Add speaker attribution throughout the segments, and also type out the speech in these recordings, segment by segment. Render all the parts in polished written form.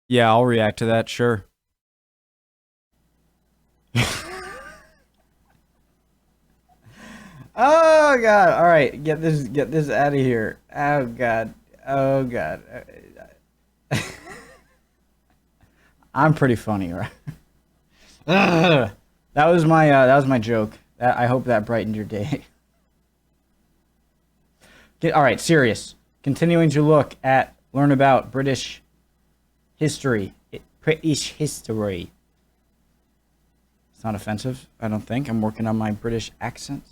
Speaker 1: Yeah, I'll react to that, sure. Oh god! All right, get this out of here. Oh god. Oh god. I'm pretty funny, right? Ugh. That was my joke. I hope that brightened your day. All right, serious. Continuing to learn about British history. British history. It's not offensive, I don't think. I'm working on my British accent.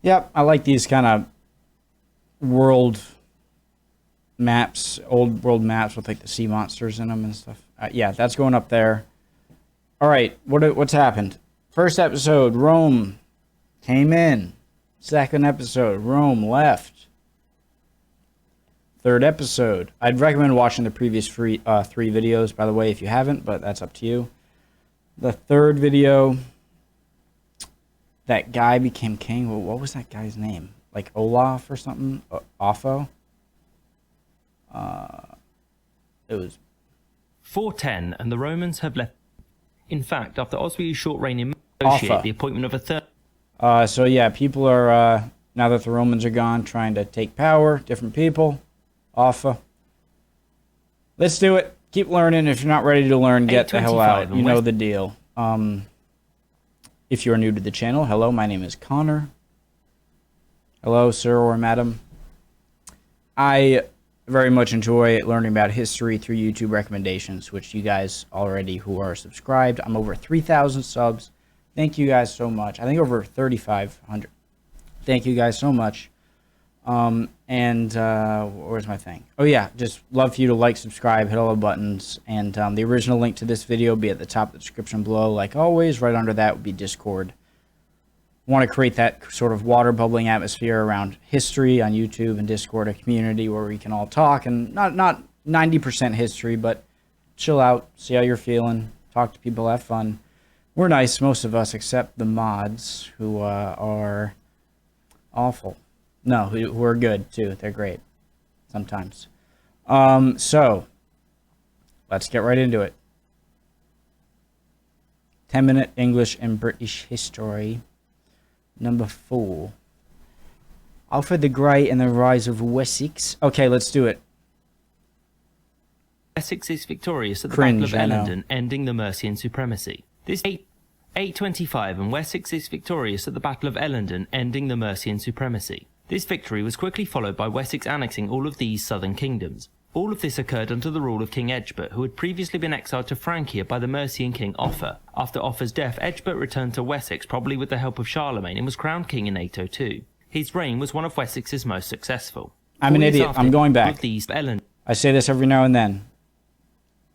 Speaker 1: Yep, I like these kind of world maps, old world maps with like the sea monsters in them and stuff. Yeah, that's going up there. All right, what's happened? First episode, Rome came in. Second episode, Rome left. Third episode, I'd recommend watching the previous three videos, by the way, if you haven't, but that's up to you. The third video, that guy became king. Well, what was that guy's name? Like Olaf or something? Offo? It was
Speaker 2: 410, and the Romans have left. In fact, after Oswiu's short reign in negotiate the appointment of a third.
Speaker 1: So yeah, people are now that the Romans are gone, trying to take power. Different people. Offa. Let's do it. Keep learning. If you're not ready to learn, get the hell out. You know the deal. If you're new to the channel, hello, my name is Connor. Hello, sir or madam. I very much enjoy learning about history through YouTube recommendations, which you guys already who are subscribed. I'm over 3,000 subs. Thank you guys so much. I think over 3,500. Thank you guys so much. Where's my thing? Oh yeah, just love for you to like, subscribe, hit all the buttons, and the original link to this video will be at the top of the description below. Like always, right under that would be Discord. Want to create that sort of water bubbling atmosphere around history on YouTube and Discord, a community where we can all talk, and not 90% history, but chill out, see how you're feeling, talk to people, have fun. We're nice, most of us, except the mods, who are awful. No, who are good too. They're great sometimes. So let's get right into it. 10-minute English and British history. Number 4. Alfred the Great and the rise of Wessex. Okay, let's do it.
Speaker 2: Wessex is victorious at the Battle of Edington, ending the Mercian supremacy. This 825, and Wessex is victorious at the Battle of Edington, ending the Mercian supremacy. This victory was quickly followed by Wessex annexing all of these southern kingdoms. All of this occurred under the rule of King Egbert, who had previously been exiled to Francia by the Mercian king Offa. After Offa's death, Egbert returned to Wessex, probably with the help of Charlemagne, and was crowned king in 802. His reign was one of Wessex's most successful.
Speaker 1: I'm an idiot. I'm going back. I say this every now and then.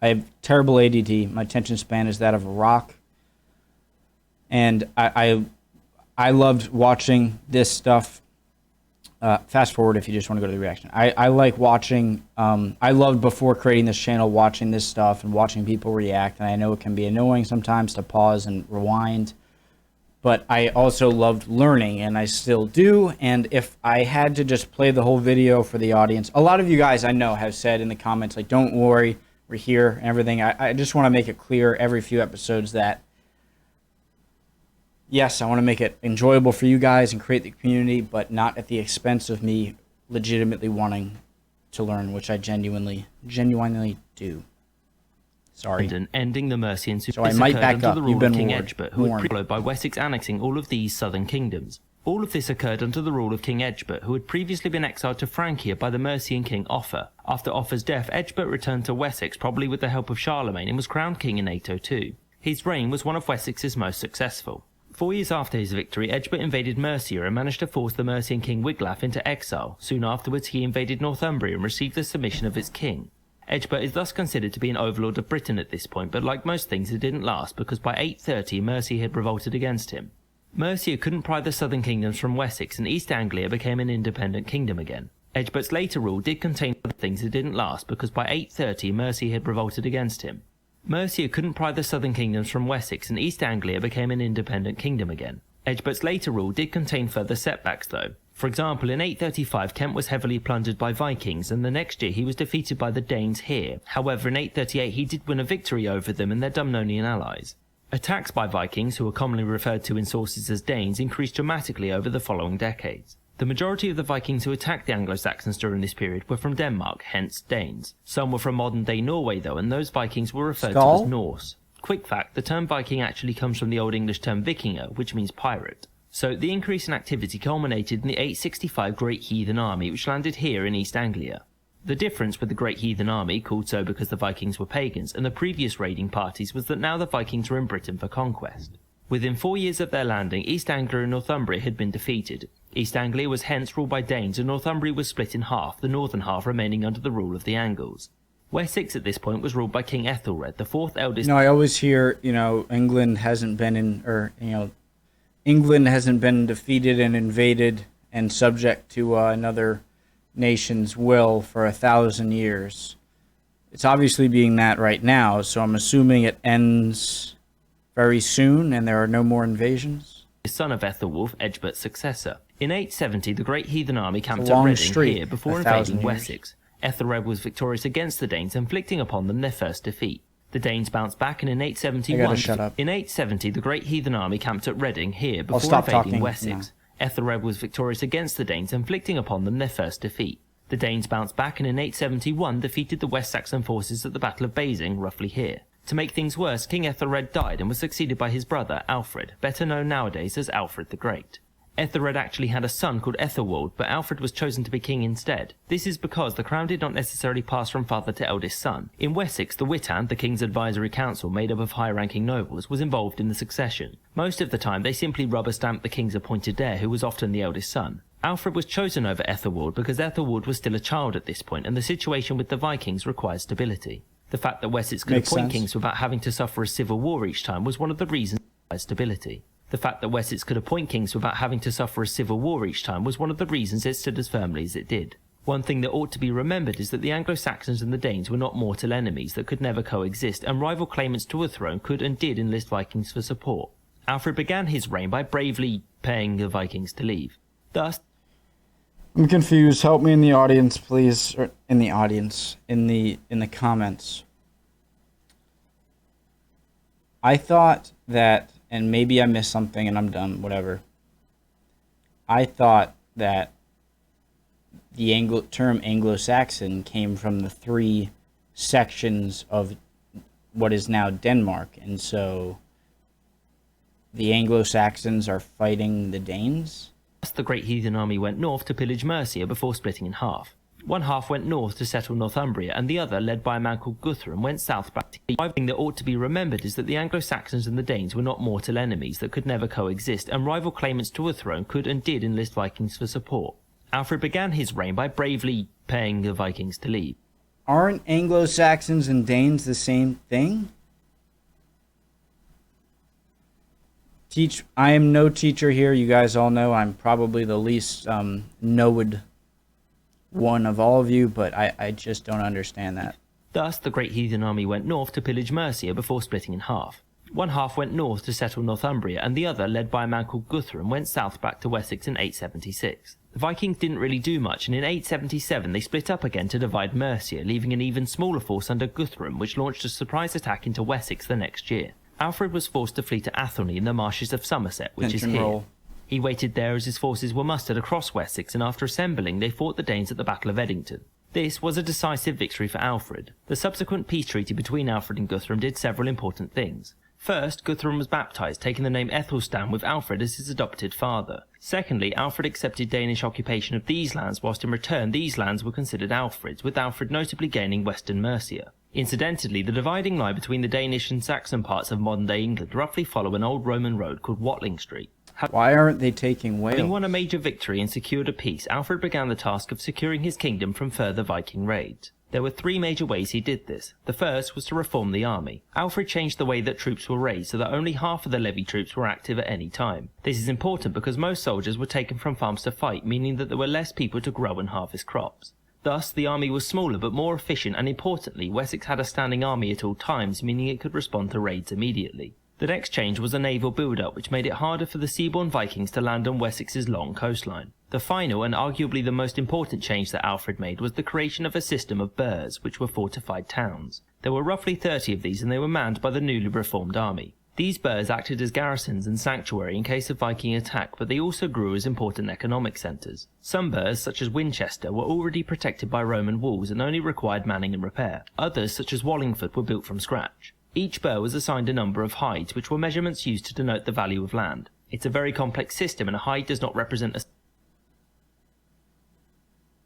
Speaker 1: I have terrible ADD. My attention span is that of a rock. And I loved watching this stuff. Fast forward if you just want to go to the reaction. I like watching, I loved before creating this channel watching this stuff and watching people react, and I know it can be annoying sometimes to pause and rewind, but I also loved learning, and I still do. And if I had to just play the whole video for the audience, a lot of you guys I know have said in the comments, like, don't worry, we're here and everything. I just want to make it clear every few episodes that yes, I want to make it enjoyable for you guys and create the community, but not at the expense of me legitimately wanting to learn, which I genuinely do. Sorry.
Speaker 2: Ending the Mercian
Speaker 1: so I might back up. You've been
Speaker 2: King Egbert, who had followed by Wessex annexing all of these southern kingdoms. All of this occurred under the rule of King Egbert, who had previously been exiled to Francia by the Mercian king Offa. After Offa's death, Egbert returned to Wessex, probably with the help of Charlemagne, and was crowned king in 802. His reign was one of Wessex's most successful. 4 years after his victory, Egbert invaded Mercia and managed to force the Mercian king Wiglaf into exile. Soon afterwards, he invaded Northumbria and received the submission of its king. Egbert is thus considered to be an overlord of Britain at this point, but like most things, it didn't last, because by 830 Mercia had revolted against him. Mercia couldn't pry the southern kingdoms from Wessex, and East Anglia became an independent kingdom again. Egbert's later rule did contain other things that didn't last, because by 830 Mercia had revolted against him. Mercia couldn't pry the southern kingdoms from Wessex, and East Anglia became an independent kingdom again. Egbert's later rule did contain further setbacks though. For example, in 835 Kent was heavily plundered by Vikings, and the next year he was defeated by the Danes here. However, in 838 he did win a victory over them and their Dumnonian allies. Attacks by Vikings, who are commonly referred to in sources as Danes, increased dramatically over the following decades. The majority of the Vikings who attacked the Anglo-Saxons during this period were from Denmark, hence Danes. Some were from modern-day Norway though, and those Vikings were referred to as Norse. Quick fact, the term Viking actually comes from the Old English term vikinger, which means pirate. So the increase in activity culminated in the 865 Great Heathen Army, which landed here in East Anglia. The difference with the Great Heathen Army, called so because the Vikings were pagans, and the previous raiding parties was that now the Vikings were in Britain for conquest. Within 4 years of their landing, East Anglia and Northumbria had been defeated. East Anglia was hence ruled by Danes, and Northumbria was split in half, the northern half remaining under the rule of the Angles. Wessex at this point was ruled by King Ethelred, the fourth eldest...
Speaker 1: I always hear, England hasn't been England hasn't been defeated and invaded and subject to another nation's will for 1,000 years. It's obviously being that right now, so I'm assuming it ends very soon and there are no more invasions.
Speaker 2: Son of Ethelwulf, Egbert's successor. In 870, the Great Heathen Army camped at Reading here before invading Wessex. Ethelred was victorious against the Danes, inflicting upon them their first defeat. The Danes bounced back, and in 870, the Great Heathen Army camped at Reading here before invading Wessex. Ethelred was victorious against the Danes, inflicting upon them their first defeat. The Danes bounced back, and in 871 defeated the West Saxon forces at the Battle of Basing, roughly here. To make things worse, King Ethelred died and was succeeded by his brother, Alfred, better known nowadays as Alfred the Great. Ethelred actually had a son called Ethelwald, but Alfred was chosen to be king instead. This is because the crown did not necessarily pass from father to eldest son. In Wessex, the Witan, the king's advisory council made up of high-ranking nobles, was involved in the succession. Most of the time, they simply rubber-stamped the king's appointed heir, who was often the eldest son. Alfred was chosen over Ethelwald because Ethelwald was still a child at this point, and the situation with the Vikings required stability. The fact that Wessex could appoint kings without having to suffer a civil war each time was one of the reasons it required stability. The fact that Wessex could appoint kings without having to suffer a civil war each time was one of the reasons it stood as firmly as it did. One thing that ought to be remembered is that the Anglo-Saxons and the Danes were not mortal enemies that could never coexist, and rival claimants to a throne could and did enlist Vikings for support. Alfred began his reign by bravely paying the Vikings to leave. Thus,
Speaker 1: I'm confused. Help me in the audience, please. Or in the audience, in the comments. I thought that, and maybe I missed something and I'm done, whatever. I thought that the term Anglo-Saxon came from the 3 sections of what is now Denmark, and so the Anglo-Saxons are fighting the Danes?
Speaker 2: The Great Heathen Army went north to pillage Mercia before splitting in half. One half went north to settle Northumbria, and the other, led by a man called Guthrum, went south back to... One thing that ought to be remembered is that the Anglo-Saxons and the Danes were not mortal enemies that could never coexist, and rival claimants to a throne could and did enlist Vikings for support. Alfred began his reign by bravely paying the Vikings to leave.
Speaker 1: Aren't Anglo-Saxons and Danes the same thing? I am no teacher here. You guys all know I'm probably the least knowed one of all of you, but I just don't understand that.
Speaker 2: Thus, the Great Heathen Army went north to pillage Mercia before splitting in half. One half went north to settle Northumbria, and the other, led by a man called Guthrum, went south back to Wessex in 876. The Vikings didn't really do much, and in 877 they split up again to divide Mercia, leaving an even smaller force under Guthrum, which launched a surprise attack into Wessex the next year. Alfred was forced to flee to Athelney in the marshes of Somerset, which is here. He waited there as his forces were mustered across Wessex, and after assembling they fought the Danes at the Battle of Edington. This was a decisive victory for Alfred. The subsequent peace treaty between Alfred and Guthrum did several important things. First, Guthrum was baptised, taking the name Ethelstan with Alfred as his adopted father. Secondly, Alfred accepted Danish occupation of these lands, whilst in return these lands were considered Alfred's, with Alfred notably gaining western Mercia. Incidentally, the dividing line between the Danish and Saxon parts of modern-day England roughly follow an old Roman road called Watling Street.
Speaker 1: Why aren't they taking Wales?
Speaker 2: Having won a major victory and secured a peace, Alfred began the task of securing his kingdom from further Viking raids. There were 3 major ways he did this. The first was to reform the army. Alfred changed the way that troops were raised so that only half of the levy troops were active at any time. This is important because most soldiers were taken from farms to fight, meaning that there were less people to grow and harvest crops. Thus, the army was smaller but more efficient, and importantly, Wessex had a standing army at all times, meaning it could respond to raids immediately. The next change was a naval build-up, which made it harder for the seaborne Vikings to land on Wessex's long coastline. The final and arguably the most important change that Alfred made was the creation of a system of burhs, which were fortified towns. There were roughly 30 of these, and they were manned by the newly reformed army. These burhs acted as garrisons and sanctuary in case of Viking attack, but they also grew as important economic centres. Some burhs, such as Winchester, were already protected by Roman walls and only required manning and repair. Others, such as Wallingford, were built from scratch. Each burh was assigned a number of hides, which were measurements used to denote the value of land. It's a very complex system, and a hide does not represent a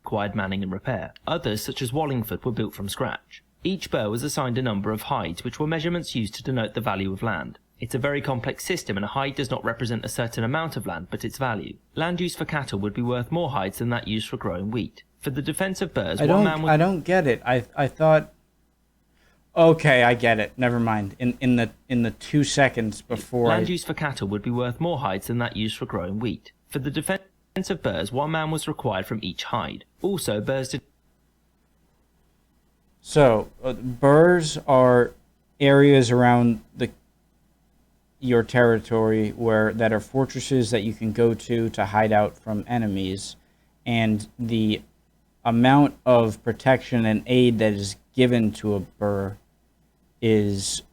Speaker 2: required manning and repair. Others, such as Wallingford, were built from scratch. Each burh was assigned a number of hides, which were measurements used to denote the value of land. It's a very complex system, and a hide does not represent a certain amount of land, but its value. Land used for cattle would be worth more hides than that used for growing wheat. For the defense of burhs,
Speaker 1: I don't get it. I thought... Okay, I get it. Never mind. In the 2 seconds before...
Speaker 2: Land used for cattle would be worth more hides than that used for growing wheat. For the defense of burhs, 1 man was required from each hide. Also, burhs did...
Speaker 1: So, burhs are areas around your territory that are fortresses that you can go to hide out from enemies, and the amount of protection and aid that is given to a burh is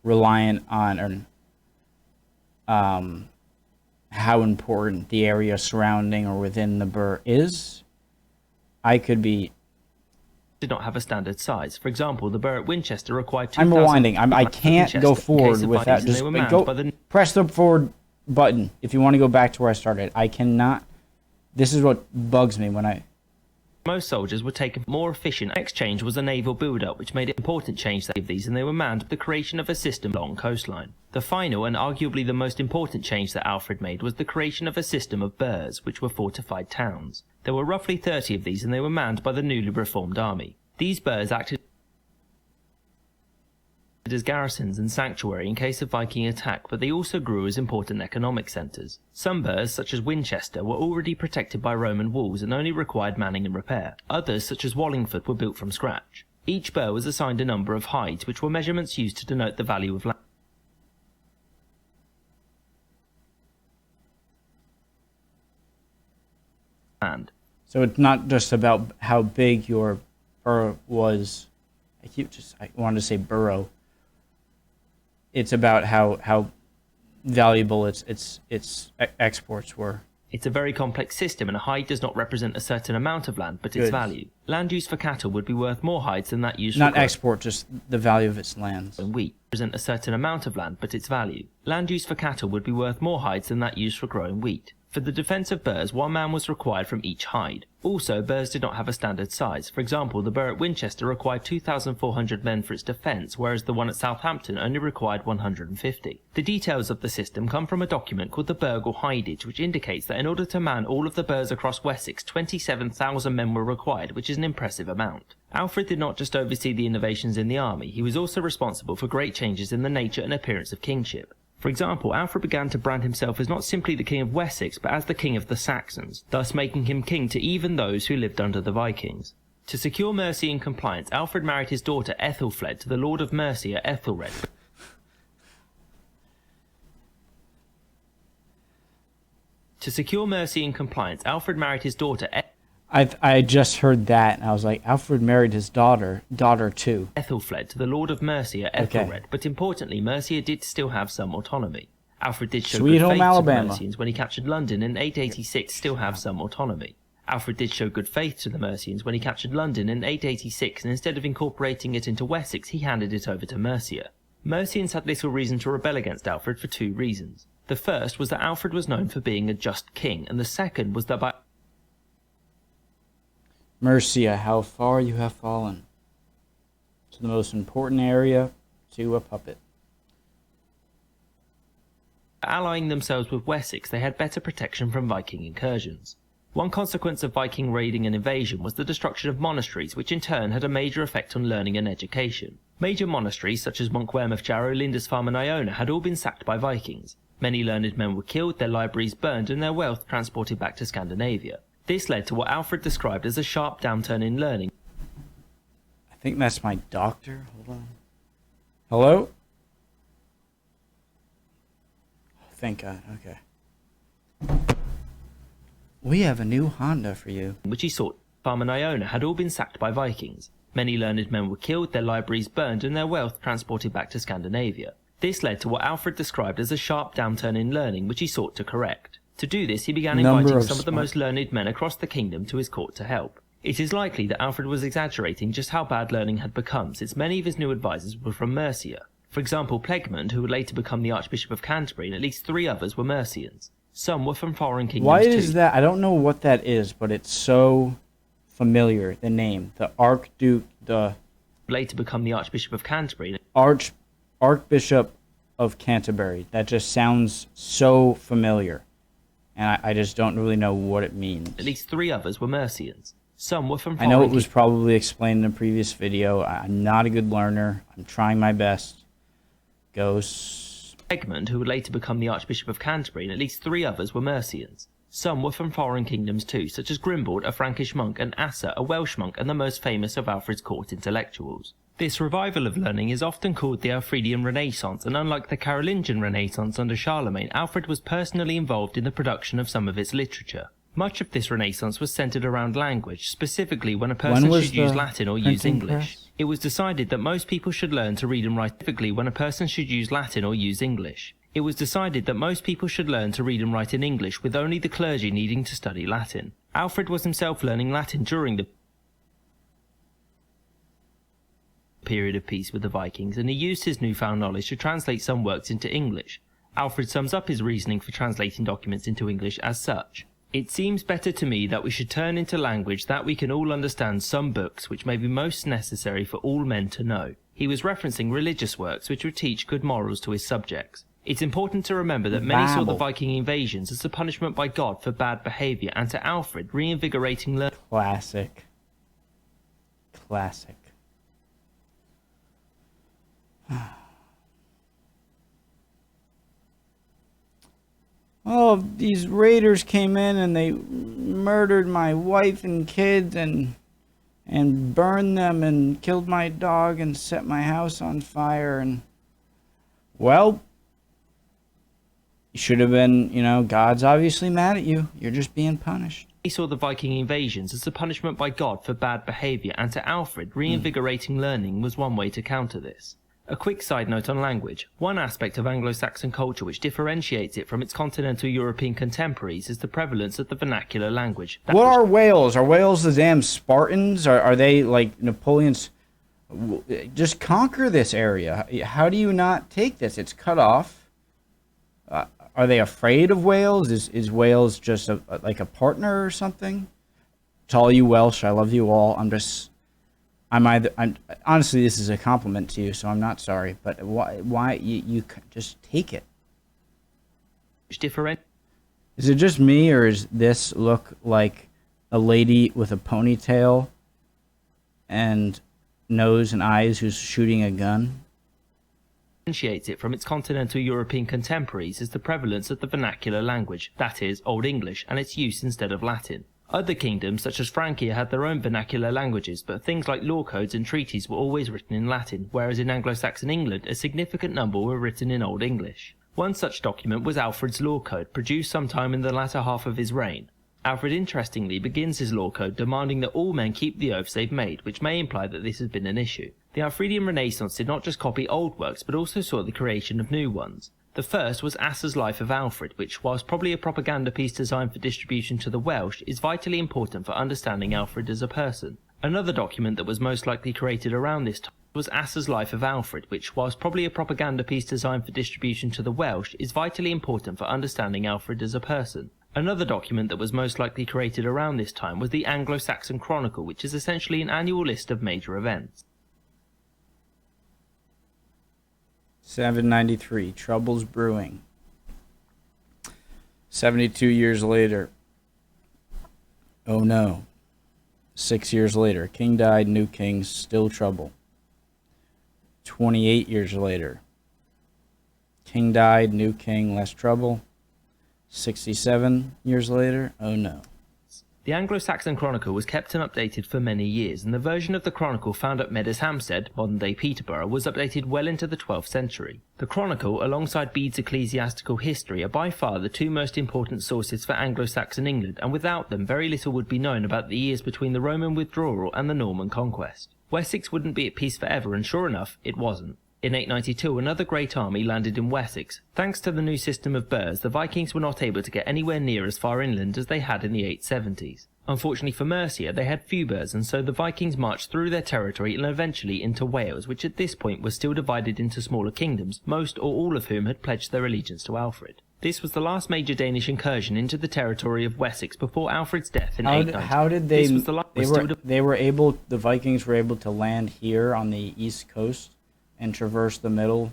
Speaker 1: reliant on how important the area surrounding or within the burh is. I could be...
Speaker 2: did not have a standard size. For example, the burh at Winchester required 2,000...
Speaker 1: I'm rewinding. I can't go forward without... Just press the forward button if you want to go back to where I started. I cannot... This is what bugs me when I...
Speaker 2: Most soldiers were taken more efficient. The next change was a naval build-up, which made it important change that of these, and they were manned with the creation of a system along coastline. The final and arguably the most important change that Alfred made was the creation of a system of burhs, which were fortified towns. There were roughly 30 of these, and they were manned by the newly reformed army. These burhs acted as garrisons and sanctuary in case of Viking attack, but they also grew as important economic centres. Some burhs, such as Winchester, were already protected by Roman walls and only required manning and repair. Others, such as Wallingford, were built from scratch. Each burh was assigned a number of hides, which were measurements used to denote the value of land.
Speaker 1: So it's not just about how big your burh was. I wanted to say burrow. It's about how valuable its exports were.
Speaker 2: It's a very complex system, and a hide does not represent a certain amount of land, but its value. Land used for cattle would be worth more hides than that used for...
Speaker 1: Not export, just the value of its lands.
Speaker 2: And wheat represent a certain amount of land, but its value. Land used for cattle would be worth more hides than that used for growing wheat. For the defense of burhs, 1 man was required from each hide. Also, burhs did not have a standard size. For example, the burh at Winchester required 2,400 men for its defence, whereas the one at Southampton only required 150. The details of the system come from a document called the Burgle Hidage, which indicates that in order to man all of the burhs across Wessex, 27,000 men were required, which is an impressive amount. Alfred did not just oversee the innovations in the army, he was also responsible for great changes in the nature and appearance of kingship. For example, Alfred began to brand himself as not simply the king of Wessex, but as the king of the Saxons, thus making him king to even those who lived under the Vikings. To secure mercy and compliance, Alfred married his daughter Ethelfled to the Lord of Mercia, Ethelred. To secure mercy and compliance, Alfred married his daughter
Speaker 1: I just heard that, and I was like, Alfred married his daughter too.
Speaker 2: Ethelfled to the Lord of Mercia, Ethelred. But importantly, Mercia did still have some autonomy. Alfred did show good faith to the Mercians when he captured London in 886 still have some autonomy. Alfred did show good faith to the Mercians when he captured London in 886, and instead of incorporating it into Wessex, he handed it over to Mercia. Mercians had little reason to rebel against Alfred for 2 reasons. The first was that Alfred was known for being a just king, and the second was that by
Speaker 1: Mercia, how far you have fallen. To the most important area, to a puppet.
Speaker 2: allying themselves with Wessex, they had better protection from Viking incursions. One consequence of Viking raiding and invasion was the destruction of monasteries, which in turn had a major effect on learning and education. Major monasteries such as Monkwearmouth, Jarrow, Lindisfarne and Iona had all been sacked by Vikings. Many learned men were killed, their libraries burned and their wealth transported back to Scandinavia. This led to what Alfred described as a sharp downturn in learning.
Speaker 1: I think that's my doctor. Hold on. Hello? Oh, thank God. Okay. We have a new Honda for you.
Speaker 2: Which he sought farm and Iona had all been sacked by Vikings. Many learned men were killed, their libraries burned, and their wealth transported back to Scandinavia. This led to what Alfred described as a sharp downturn in learning, which he sought to correct. To do this, he began inviting some of the most learned men across the kingdom to his court to help. It is likely that Alfred was exaggerating just how bad learning had become, since many of his new advisors were from Mercia. For example, Plegmund, who would later become the Archbishop of Canterbury, and at least 3 others were Mercians. Some were from foreign kingdoms
Speaker 1: Why is that? I don't know what that is, but it's so familiar, the name. The Archduke, the...
Speaker 2: Later become the Archbishop of Canterbury.
Speaker 1: Archbishop of Canterbury. That just sounds so familiar. And I just don't really know what it means.
Speaker 2: At least 3 others were Mercians. Some were from
Speaker 1: I know it was probably explained in a previous video. I'm not a good learner. I'm trying my best.
Speaker 2: Egbert, who would later become the Archbishop of Canterbury, and at least 3 others were Mercians. Some were from foreign kingdoms too, such as Grimbald, a Frankish monk, and Asa, a Welsh monk, and the most famous of Alfred's court intellectuals. This revival of learning is often called the Alfredian Renaissance, and unlike the Carolingian Renaissance under Charlemagne, Alfred was personally involved in the production of some of its literature. Much of this Renaissance was centered around language, specifically when a person should use Latin or use English. It was decided that most people should learn to read and write, specifically when a person should use Latin or use English. It was decided that most people should learn to read and write in English, with only the clergy needing to study Latin. Alfred was himself learning Latin during the period of peace with the Vikings, and he used his newfound knowledge to translate some works into English. Alfred sums up his reasoning for translating documents into English as such: "It seems better to me that we should turn into language that we can all understand some books which may be most necessary for all men to know." He was referencing religious works which would teach good morals to his subjects. It's important to remember that many saw the Viking invasions as a punishment by God for bad behaviour, and to Alfred, reinvigorating learning.
Speaker 1: Classic. Oh, these raiders came in and they murdered my wife and kids and burned them and killed my dog and set my house on fire, and well, you should have been, God's obviously mad at you. You're just being punished.
Speaker 2: He saw the Viking invasions as a punishment by God for bad behaviour, and to Alfred, reinvigorating learning was one way to counter this. A quick side note on language. One aspect of Anglo-Saxon culture which differentiates it from its continental European contemporaries is the prevalence of the vernacular language.
Speaker 1: What are Wales? Are Wales the damn Spartans? Are they like Napoleon's? Just conquer this area. How do you not take this? It's cut off. Are they afraid of Wales? Is Wales just like a partner or something? To all you Welsh, I love you all. I'm honestly, this is a compliment to you, so I'm not sorry. But why you just take it?
Speaker 2: Different.
Speaker 1: Is it just me, or does this look like a lady with a ponytail and nose and eyes who's shooting a gun?
Speaker 2: Differentiates it from its continental European contemporaries is the prevalence of the vernacular language, that is, Old English, and its use instead of Latin. Other kingdoms, such as Francia, had their own vernacular languages, but things like law codes and treaties were always written in Latin, whereas in Anglo-Saxon England, a significant number were written in Old English. One such document was Alfred's Law Code, produced sometime in the latter half of his reign. Alfred interestingly begins his law code demanding that all men keep the oaths they've made, which may imply that this has been an issue. The Alfredian Renaissance did not just copy old works, but also saw the creation of new ones. The first was Asa's Life of Alfred, which, whilst probably a propaganda piece designed for distribution to the Welsh, is vitally important for understanding Alfred as a person. Another document that was most likely created around this time was Asa's Life of Alfred, which, whilst probably a propaganda piece designed for distribution to the Welsh, is vitally important for understanding Alfred as a person. Another document that was most likely created around this time was the Anglo-Saxon Chronicle, which is essentially an annual list of major events.
Speaker 1: 793, troubles brewing. 72 years later. Oh no. 6 years later, king died, new king, still trouble. 28 years later, king died, new king, less trouble. 67 years later, oh no.
Speaker 2: The Anglo-Saxon chronicle was kept and updated for many years, and the version of the chronicle found at Medeshamsted, modern-day Peterborough, was updated well into the 12th century. The chronicle, alongside Bede's ecclesiastical history, are by far the two most important sources for Anglo-Saxon England, and without them very little would be known about the years between the Roman withdrawal and the Norman conquest. Wessex wouldn't be at peace forever, and sure enough, it wasn't. In 892, another great army landed in Wessex. Thanks to the new system of burhs, the Vikings were not able to get anywhere near as far inland as they had in the 870s. Unfortunately for Mercia, they had few burhs, and so the Vikings marched through their territory and eventually into Wales, which at this point was still divided into smaller kingdoms, most or all of whom had pledged their allegiance to Alfred. This was the last major Danish incursion into the territory of Wessex before Alfred's death in 890.
Speaker 1: How did they? The Vikings were able to land here on the east coast and traverse the middle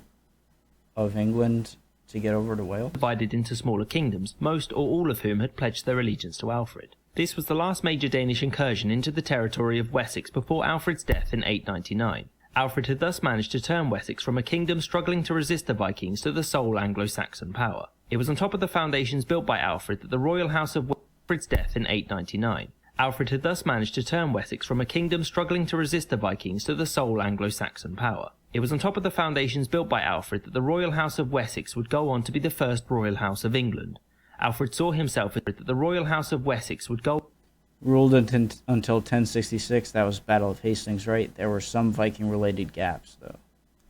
Speaker 1: of England to get over to Wales?
Speaker 2: Divided into smaller kingdoms, most or all of whom had pledged their allegiance to Alfred. This was the last major Danish incursion into the territory of Wessex before Alfred's death in 899. Alfred had thus managed to turn Wessex from a kingdom struggling to resist the Vikings to the sole Anglo-Saxon power. It was on top of the foundations built by Alfred that the royal house of Alfred's death in 899. Alfred had thus managed to turn Wessex from a kingdom struggling to resist the Vikings to the sole Anglo-Saxon power. It was on top of the foundations built by Alfred that the royal house of Wessex would go on to be the first royal house of England. Alfred saw himself that the royal house of Wessex would go
Speaker 1: ruled until 1066. That was Battle of Hastings, right? There were some Viking-related gaps, though.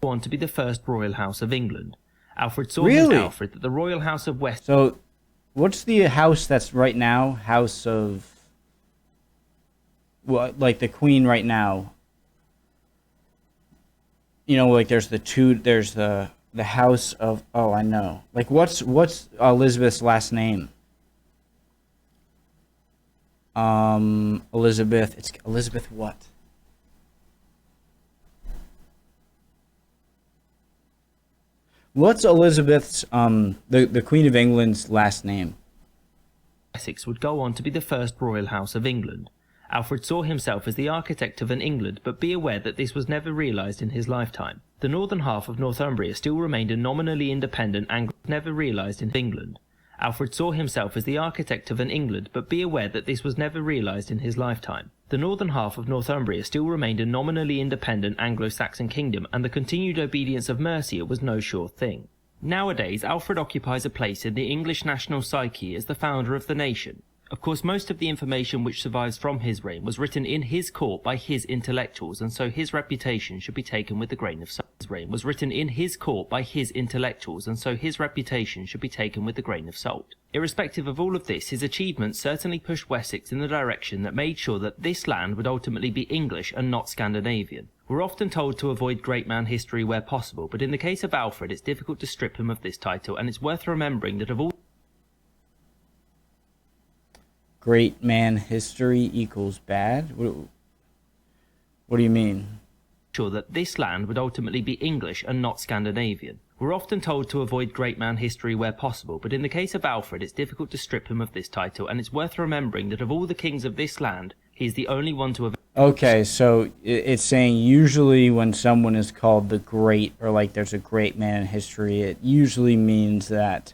Speaker 2: On to be the first royal house of England. Alfred saw himself that the royal house of Wessex.
Speaker 1: So, what's the house that's right now? House of, well, like the Queen right now. You know, like there's the house of, oh, I know. Like what's Elizabeth's last name? Elizabeth, it's Elizabeth what? What's Elizabeth's the Queen of England's last name?
Speaker 2: Wessex would go on to be the first royal house of England. Alfred saw himself as the architect of an England, but be aware that this was never realised in his lifetime. The northern half of Northumbria still remained a nominally independent Anglo, never realised in England. Alfred saw himself as the architect of an England, but be aware that this was never realised in his lifetime. The northern half of Northumbria still remained a nominally independent Anglo-Saxon kingdom, and the continued obedience of Mercia was no sure thing. Nowadays, Alfred occupies a place in the English national psyche as the founder of the nation. Of course, most of the information which survives from his reign was written in his court by his intellectuals, and so his reputation should be taken with a grain of salt. His reign was written in his court by his intellectuals, and so his reputation should be taken with a grain of salt. Irrespective of all of this, his achievements certainly pushed Wessex in the direction that made sure that this land would ultimately be English and not Scandinavian. We're often told to avoid great man history where possible, but in the case of Alfred, it's difficult to strip him of this title, and it's worth remembering that of all
Speaker 1: great man history equals bad? What do you mean?
Speaker 2: Sure that this land would ultimately be English and not Scandinavian. We're often told to avoid great man history where possible, but in the case of Alfred, it's difficult to strip him of this title, and it's worth remembering that of all the kings of this land, he is the only one to have...
Speaker 1: Okay, so it's saying usually when someone is called the great, or like there's a great man in history, it usually means that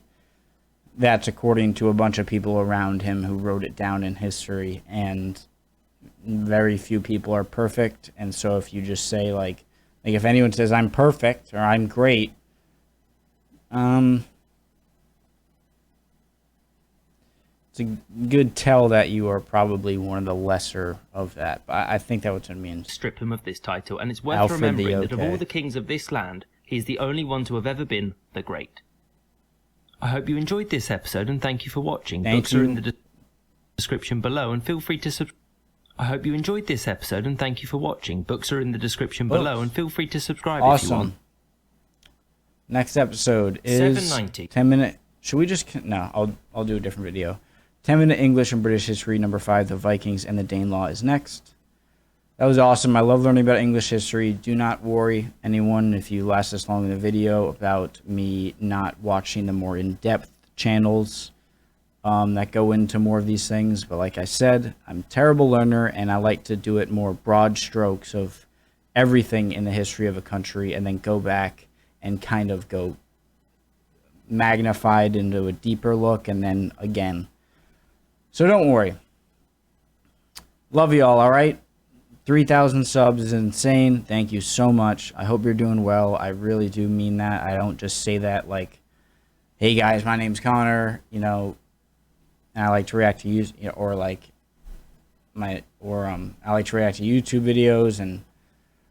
Speaker 1: that's according to a bunch of people around him who wrote it down in history, and very few people are perfect. And so if you just say like if anyone says I'm perfect or I'm great, it's a good tell that you are probably one of the lesser of that. But I think that's what it means.
Speaker 2: Strip him of this title, and it's worth
Speaker 1: Alfred
Speaker 2: remembering that of all the kings of this land, he is the only one to have ever been the great. I hope you enjoyed this episode, and thank you for watching. Books are in the description below, and feel free to subscribe. I hope you enjoyed this episode, and thank you for watching. Books are in the description below, and feel free to subscribe if you want.
Speaker 1: Next episode is
Speaker 2: 790.
Speaker 1: 10-minute. Should we just... No, I'll do a different video. 10-minute English and British history, number 5, the Vikings and the Danelaw is next. That was awesome. I love learning about English history. Do not worry, anyone, if you last this long in the video, about me not watching the more in-depth channels that go into more of these things. But like I said, I'm a terrible learner, and I like to do it more broad strokes of everything in the history of a country, and then go back and kind of go magnified into a deeper look, and then again. So don't worry. Love you all right? 3,000 subs is insane. Thank you so much. I hope you're doing well. I really do mean that. I don't just say that like, hey guys, my name's Connor, you know, and I like to react to you, or like I like to react to YouTube videos and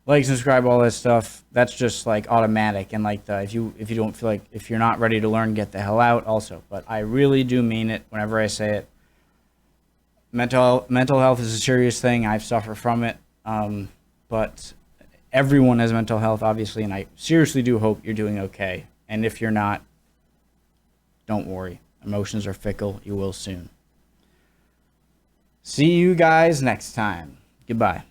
Speaker 1: like, subscribe, all that stuff. That's just like automatic. And like if you don't feel like, if you're not ready to learn, get the hell out also. But I really do mean it whenever I say it. Mental health is a serious thing. I've suffered from it. But everyone has mental health, obviously, and I seriously do hope you're doing okay. And if you're not, don't worry. Emotions are fickle. You will soon. See you guys next time. Goodbye.